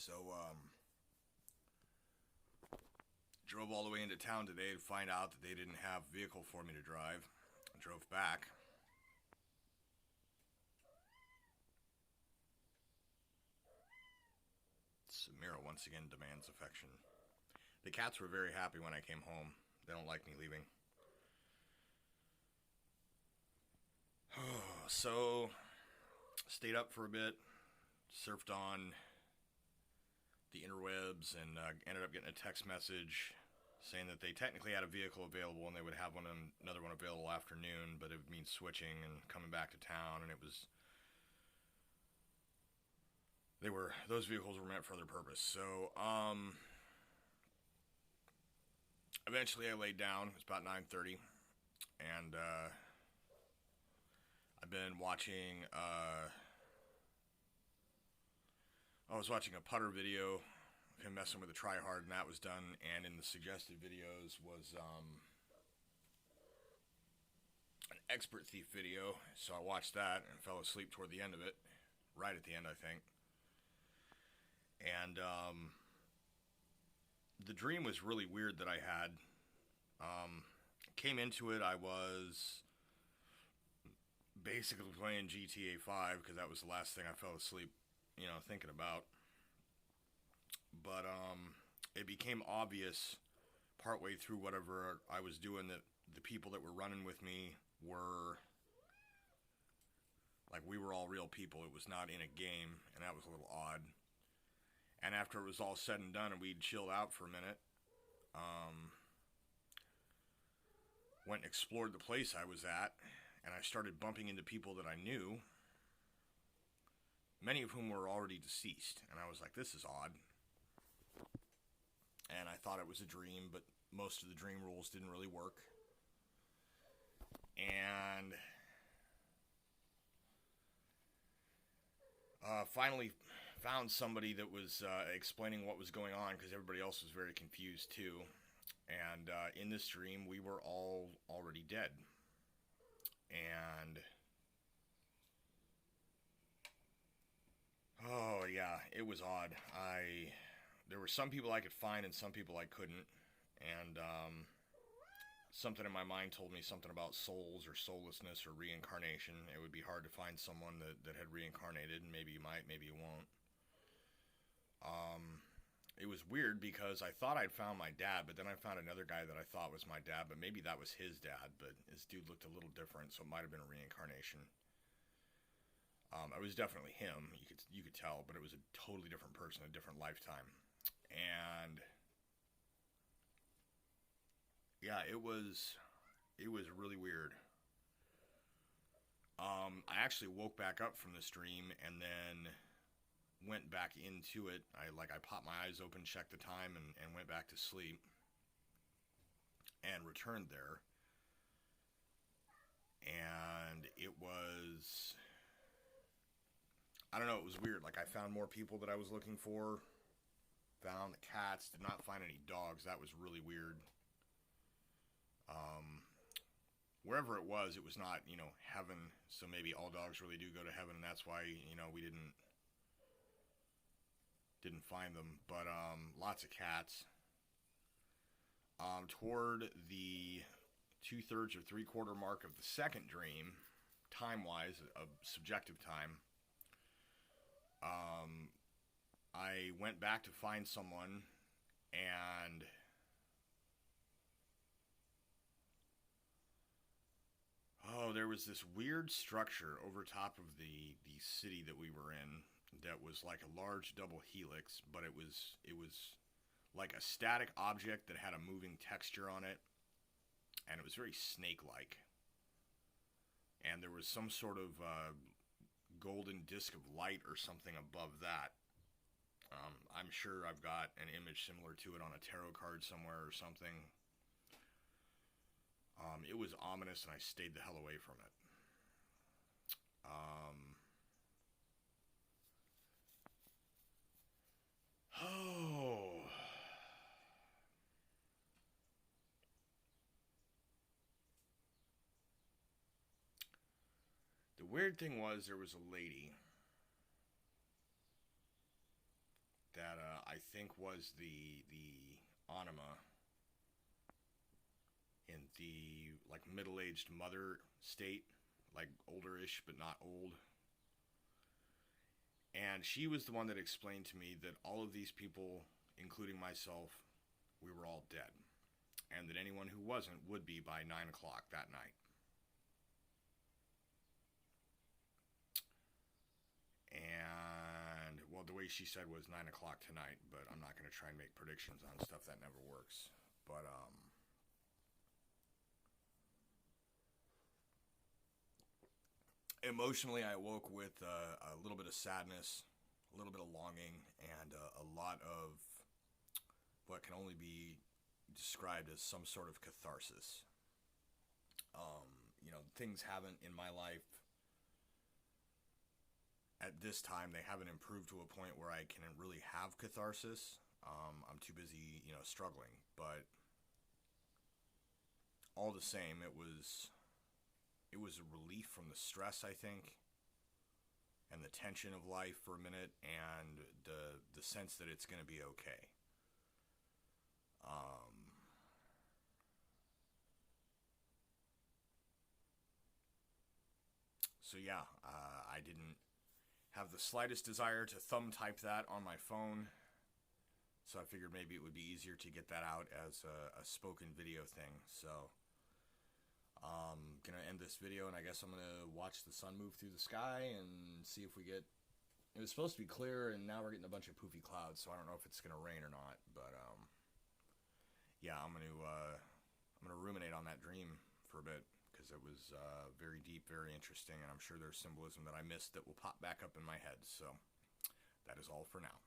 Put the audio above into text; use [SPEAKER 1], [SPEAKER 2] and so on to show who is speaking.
[SPEAKER 1] So, drove all the way into town today to find out that they didn't have a vehicle for me to drive. I drove back. Samira once again demands affection. The cats were very happy when I came home. They don't like me leaving. So, stayed up for a bit, surfed on the interwebs, and ended up getting a text message saying that they technically had a vehicle available and they would have another one available afternoon, but it would mean switching and coming back to town, and those vehicles were meant for other purpose. So, eventually I laid down. It was about 9:30, and I've been watching. I was watching a putter video of him messing with a tryhard, and that was done. And in the suggested videos was an expert thief video. So I watched that and fell asleep toward the end of it, right at the end, I think. And the dream was really weird that I had. Came into it, I was basically playing GTA 5 because that was the last thing I fell asleep, thinking about. But it became obvious partway through whatever I was doing that the people that were running with me were like we were all real people. It was not in a game, and that was a little odd. And after it was all said and done, and we'd chilled out for a minute, went and explored the place I was at, and I started bumping into people that I knew, many of whom were already deceased. And I was like, this is odd. And I thought it was a dream, but most of the dream rules didn't really work. And finally found somebody that was explaining what was going on because everybody else was very confused too. And in this dream, we were all already dead. And oh yeah, it was odd. There were some people I could find and some people I couldn't. And something in my mind told me something about souls or soullessness or reincarnation. It would be hard to find someone that had reincarnated, and maybe you might, maybe you won't. It was weird because I thought I'd found my dad, but then I found another guy that I thought was my dad, but maybe that was his dad, but his dude looked a little different, so it might have been a reincarnation. It was definitely him, you could tell, but it was a totally different person, a different lifetime. And yeah, it was really weird. I actually woke back up from this dream and then went back into it. I popped my eyes open, checked the time, and went back to sleep and returned there. And it was, I don't know, it was weird. Like, I found more people that I was looking for, found the cats, did not find any dogs. That was really weird. Wherever it was not, heaven. So maybe all dogs really do go to heaven, and that's why, we didn't find them. But lots of cats. Toward the 2/3 or 3/4 mark of the second dream, time wise, a subjective time, I went back to find someone, and there was this weird structure over top of the city that we were in that was like a large double helix, but it was like a static object that had a moving texture on it, and it was very snake-like. And there was some sort of golden disc of light or something above that. I'm sure I've got an image similar to it on a tarot card somewhere or something. It was ominous, and I stayed the hell away from it. Oh, the weird thing was there was a lady that I think was the anima in the like middle-aged mother state, like older-ish but not old. And she was the one that explained to me that all of these people, including myself, we were all dead. And that anyone who wasn't would be by 9 o'clock that night. And, well, the way she said was 9 o'clock tonight, but I'm not going to try and make predictions on stuff that never works. But, emotionally, I woke with a little bit of sadness, a little bit of longing, and a lot of what can only be described as some sort of catharsis. Things haven't in my life at this time, they haven't improved to a point where I can really have catharsis. I'm too busy, struggling. But all the same, it was a relief from the stress, I think, and the tension of life for a minute, and the sense that it's going to be okay. So yeah, I didn't have the slightest desire to thumb type that on my phone. So I figured maybe it would be easier to get that out as a spoken video thing. So gonna end this video, and I guess I'm gonna watch the sun move through the sky and see if we get. It was supposed to be clear, and now we're getting a bunch of poofy clouds. So I don't know if it's gonna rain or not. But yeah, I'm gonna ruminate on that dream for a bit, because it was very deep, very interesting, and I'm sure there's symbolism that I missed that will pop back up in my head. So that is all for now.